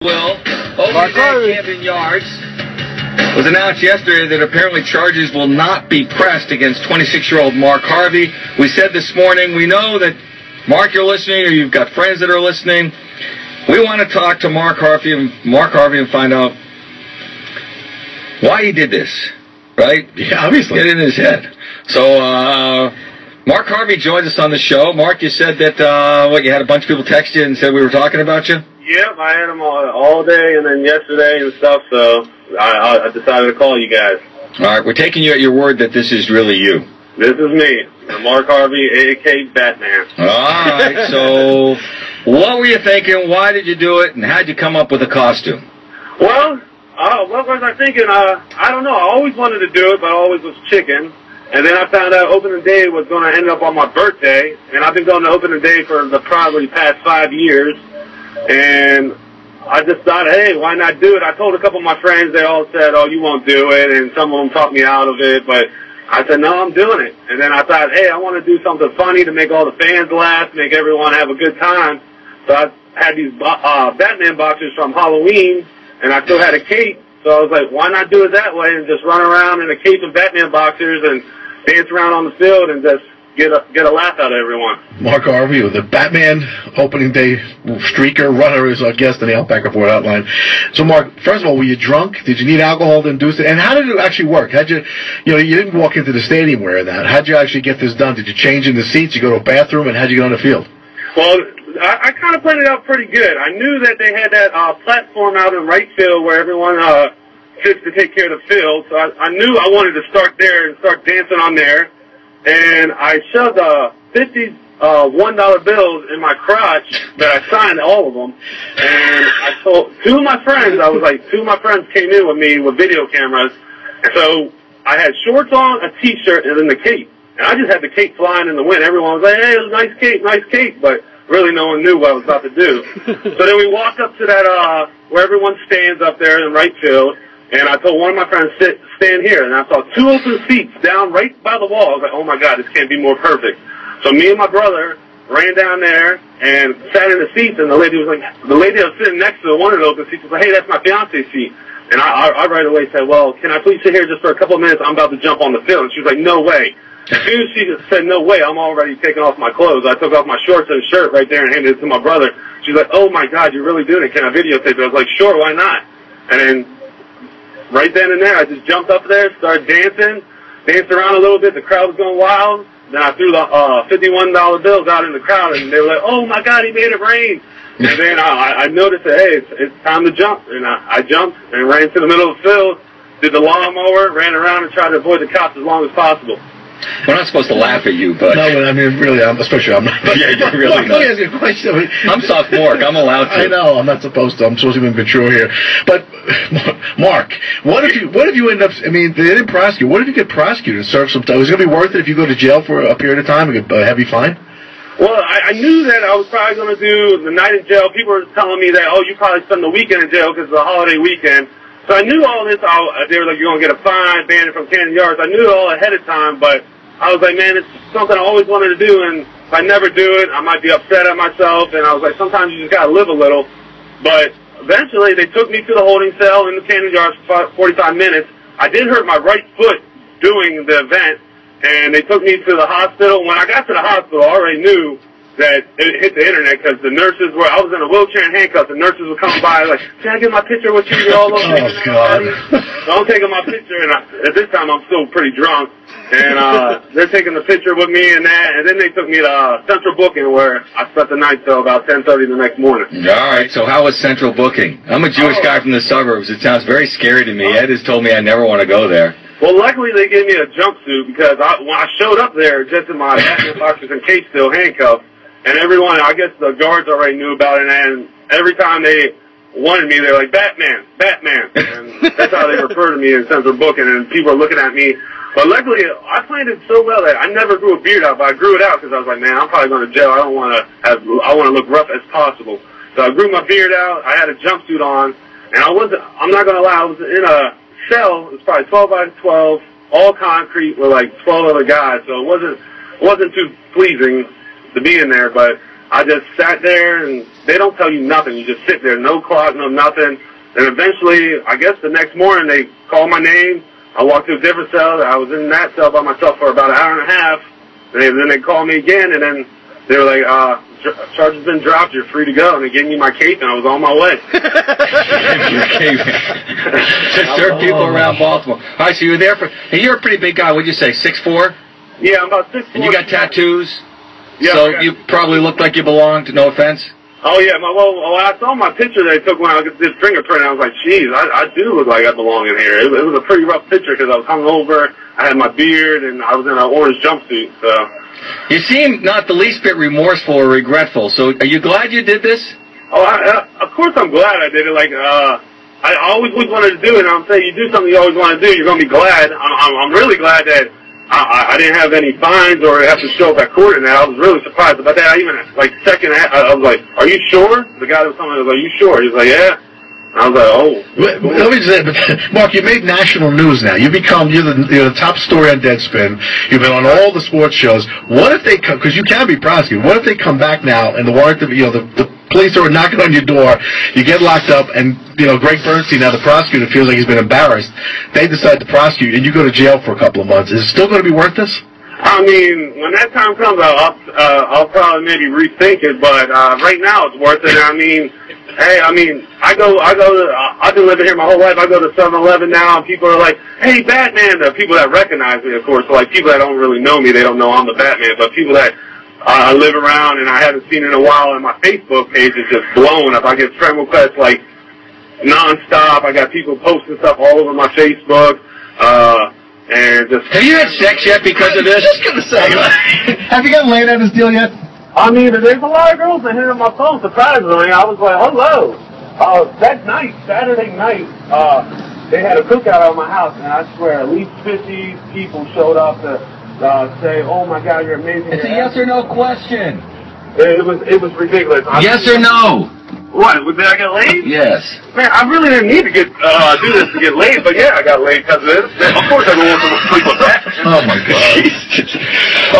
Will, over Camden Yards. It was announced yesterday that apparently charges will not be pressed against 26-year-old Mark Harvey. We said this morning, we know that, Mark, you're listening, or you've got friends that are listening. We want to talk to Mark Harvey and find out why he did this, right? Yeah, obviously. Get in his head. So, Mark Harvey joins us on the show. Mark, you said that, you had a bunch of people text you and said we were talking about you? Yep, I had them all day and then yesterday and stuff, so I decided to call you guys. All right, we're taking you at your word that this is really you. This is me, Mark Harvey, a.k.a. Batman. All right, so what were you thinking? Why did you do it? And how'd you come up with a costume? Well, what was I thinking? I don't know. I always wanted to do it, but I always was chicken. And then I found out opening day was going to end up on my birthday, and I've been going to opening day for the probably past 5 years. And I just thought, hey, why not do it? I told a couple of my friends, they all said, oh, you won't do it, and some of them talked me out of it, but I said, no, I'm doing it. And then I thought, hey, I want to do something funny to make all the fans laugh, make everyone have a good time. So I had these Batman boxers from Halloween, and I still had a cape, so I was like, why not do it that way and just run around in a cape of Batman boxers and dance around on the field and just get a laugh out of everyone. Mark Harvey, the Batman opening day streaker runner, is our guest in the Outback Report Outline. So, Mark, first of all, were you drunk? Did you need alcohol to induce it? And how did it actually work? How'd you didn't walk into the stadium wearing that. How'd you actually get this done? Did you change in the seats? You go to a bathroom, and how'd you get on the field? Well, I kind of planned it out pretty good. I knew that they had that platform out in right field where everyone sits to take care of the field. So I knew I wanted to start there and start dancing on there. And I shoved $50 $1 bills in my crotch that I signed all of them. And I told two of my friends, two of my friends came in with me with video cameras. And so I had shorts on, a T-shirt, and then the cape. And I just had the cape flying in the wind. Everyone was like, hey, nice cape. But really no one knew what I was about to do. So then we walked up to that, where everyone stands up there in right field. And I told one of my friends, stand here. And I saw two open seats down right by the wall. I was like, oh, my God, this can't be more perfect. So me and my brother ran down there and sat in the seats. And the lady that was sitting next to one of the open seats was like, hey, that's my fiance's seat. And I right away said, well, can I please sit here just for a couple of minutes? I'm about to jump on the field. And she was like, no way. As soon as she said no way, I'm already taking off my clothes. I took off my shorts and shirt right there and handed it to my brother. She's like, oh, my God, you're really doing it. Can I videotape it? I was like, sure, why not? And then right then and there, I just jumped up there, started danced around a little bit. The crowd was going wild. Then I threw the $51 bills out in the crowd, and they were like, oh, my God, he made it rain. And then I noticed that, hey, it's time to jump. And I jumped and ran to the middle of the field, did the lawnmower, ran around and tried to avoid the cops as long as possible. We're not supposed to laugh at you, but... No, I mean, really, especially I'm not. Yeah, you're really not. Let me ask you a question. I mean, I'm sophomoric. I'm allowed to. I know. I'm not supposed to. I'm supposed to be mature here. But, Mark, what if you end up... I mean, they didn't prosecute. What if you get prosecuted and serve some time? Is it going to be worth it if you go to jail for a period of time and get a heavy fine? Well, I knew that I was probably going to do the night in jail. People were telling me that, oh, you probably spend the weekend in jail because it's a holiday weekend. So I knew all this. They were like, you're going to get a fine, banned from Camden Yards. I knew it all ahead of time, but I was like, man, it's something I always wanted to do, and if I never do it, I might be upset at myself. And I was like, sometimes you just got to live a little. But eventually, they took me to the holding cell in the Camden Yards for 45 minutes. I did hurt my right foot doing the event, and they took me to the hospital. When I got to the hospital, I already knew that it hit the internet because the nurses were, I was in a wheelchair and handcuffs, and nurses would come by like, can I get my picture with you? All those oh, God. So I'm taking my picture, and at this time I'm still pretty drunk, and they're taking the picture with me and that, and then they took me to Central Booking where I spent the night till about 10:30 the next morning. All right, so how was Central Booking? I'm a Jewish guy from the suburbs. It sounds very scary to me. Ed has told me I never want to go there. Well, luckily they gave me a jumpsuit because when I showed up there just in my Batman boxers and cape still handcuffed, and everyone, I guess the guards already knew about it, and every time they wanted me, they're like, Batman, Batman. And that's how they refer to me in Central Booking, and people are looking at me. But luckily, I planned it so well that I never grew a beard out, but I grew it out because I was like, man, I'm probably going to jail. I want to look rough as possible. So I grew my beard out. I had a jumpsuit on, and I'm not going to lie, I was in a cell. It was probably 12 by 12, all concrete with like 12 other guys. So it wasn't too pleasing to be in there, but I just sat there, and they don't tell you nothing. You just sit there, no clock, no nothing. And eventually, I guess the next morning, they called my name. I walked to a different cell. I was in that cell by myself for about an hour and a half. And then they called me again, and then they were like, charges been dropped. You're free to go. And they gave me my cape, and I was on my way. Your cape. To serve people around Baltimore. All right, so you were there for, and you're a pretty big guy. What'd you say, 6'4"? Yeah, I'm about 6'4". And you got tattoos? Yeah. So you probably looked like you belonged, no offense? Oh, yeah. Well, I saw my picture they took when I did this fingerprint. I was like, geez, I do look like I belong in here. It was a pretty rough picture because I was hungover, I had my beard, and I was in an orange jumpsuit. So you seem not the least bit remorseful or regretful. So are you glad you did this? Oh, of course I'm glad I did it. Like, I always wanted to do it, and I'm saying you do something you always want to do, you're going to be glad. I'm really glad that I didn't have any fines or have to show up at court and that. I was really surprised about that. I even, like, I was like, are you sure? The guy that was telling me, I was like, are you sure? He was like, yeah. I was like, oh. Let me just say, Mark, you made national news now. You're the top story on Deadspin. You've been on all the sports shows. What if they come, because you can be prosecuted, what if they come back now and the warrant, the police are knocking on your door, you get locked up, and, Greg Bernstein, now the prosecutor, feels like he's been embarrassed. They decide to prosecute, and you go to jail for a couple of months. Is it still going to be worth this? I mean, when that time comes, I'll probably maybe rethink it, but right now it's worth it. I mean, hey, I've been living here my whole life. I go to 7-Eleven now, and people are like, hey, Batman. The people that recognize me, of course, so like people that don't really know me, they don't know I'm the Batman, but people that I live around and I haven't seen in a while, and my Facebook page is just blowing up. I get friend requests like nonstop. I got people posting stuff all over my Facebook, and just. Have you had sex yet because of this? I was just gonna say, have you gotten laid on this deal yet? I mean, there's a lot of girls that hit on my phone. Surprisingly, I was like, hello. That night, Saturday night, they had a cookout at my house, and I swear at least 50 people showed up to say, oh my God, you're amazing. It's a yes or no question. It was ridiculous. Yes or no? What? Did I get laid? Yes. Man, I really didn't need to do this to get laid, but yeah, I got laid because of this. Of course, everyone wants to sleep with that. Oh my God.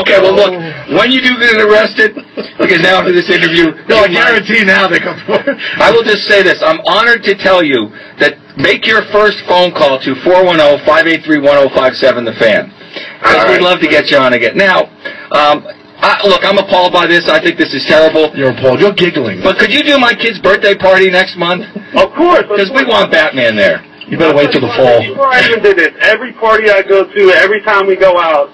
Okay, well look, when you do get arrested, because now after this interview, no, I guarantee now they come forward. I will just say this: I'm honored to tell you that make your first phone call to 410-583-1057, the Fan, because we'd love to get you on again. Now. Look, I'm appalled by this. I think this is terrible. You're appalled. You're giggling. But could you do my kid's birthday party next month? Of course. Because we want Batman there. You better wait till the fall. Before I even did this, every party I go to, every time we go out,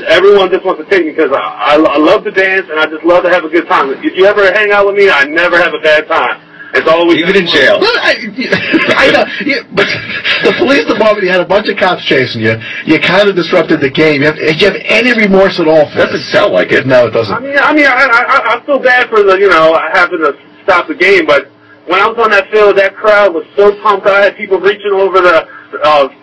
everyone just wants to take me because I love to dance and I just love to have a good time. If you ever hang out with me, I never have a bad time. It's always even in jail. Well, I know, but the police department, you had a bunch of cops chasing you. You kind of disrupted the game. Do you have any remorse at all for it? Doesn't sound like it. No, it doesn't. I feel bad for having to stop the game, but when I was on that field, that crowd was so pumped. I had people reaching over the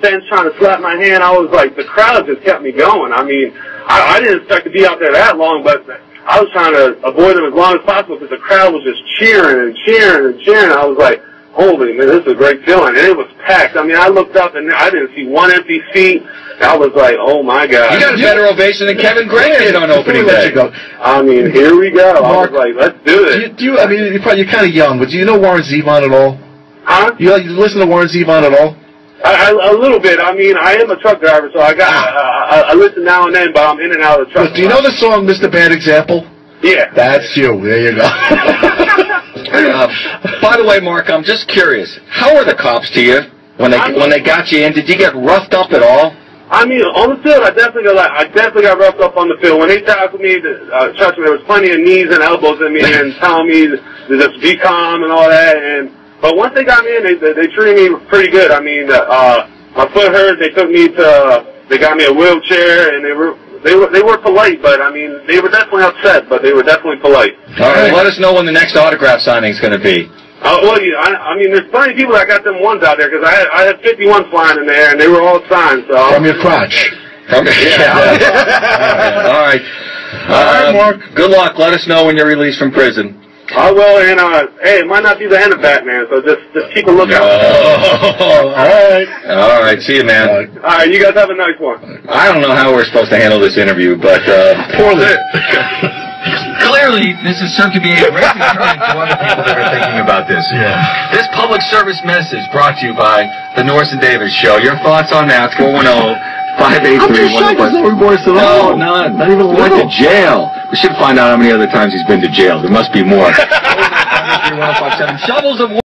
fence trying to slap my hand. I was like, the crowd just kept me going. I mean, I didn't expect to be out there that long, but I was trying to avoid them as long as possible because the crowd was just cheering and cheering and cheering. I was like, holy man, this is a great feeling. And it was packed. I mean, I looked up and I didn't see one empty seat. I was like, oh my God. You got a better ovation than Kevin Gray did on opening day. I mean, here we go. Mark, I was like, let's do it. You're kind of young, but do you know Warren Zevon at all? Huh? You listen to Warren Zevon at all? A little bit. I mean, I am a truck driver, so I listen now and then, but I'm in and out of the truck. But do you know the song Mr. Bad Example? Yeah. That's you. There you go. By the way, Mark, I'm just curious. How were the cops to you when they got you in? Did you get roughed up at all? I mean, on the field, I definitely got roughed up on the field. When they tackled me, trust me, there was plenty of knees and elbows in me and telling me to just be calm and all that. But once they got me in, they treated me pretty good. I mean, my foot hurt. They got me a wheelchair, and they were polite, but I mean, they were definitely upset, but they were definitely polite. All right, let us know when the next autograph signing is going to be. Well, I mean, there's plenty of people that got them ones out there because I had 51 flying in there, and they were all signed. So from your crotch. All right. All right, Mark. Good luck. Let us know when you're released from prison. I will, and hey, it might not be the end of Batman, so just keep a lookout. All right. All right, see you, man. All right, you guys have a nice one. I don't know how we're supposed to handle this interview, but poorly. clearly, this is certain to be a great deterrent to other people that are thinking about this. Yeah. This public service message brought to you by the Norris and Davis Show. Your thoughts on that? 410-583-1. I'm just shocked he's not remorse at all. No, not even went to jail. We should find out how many other times he's been to jail. There must be more. 410-583-1. Shovels of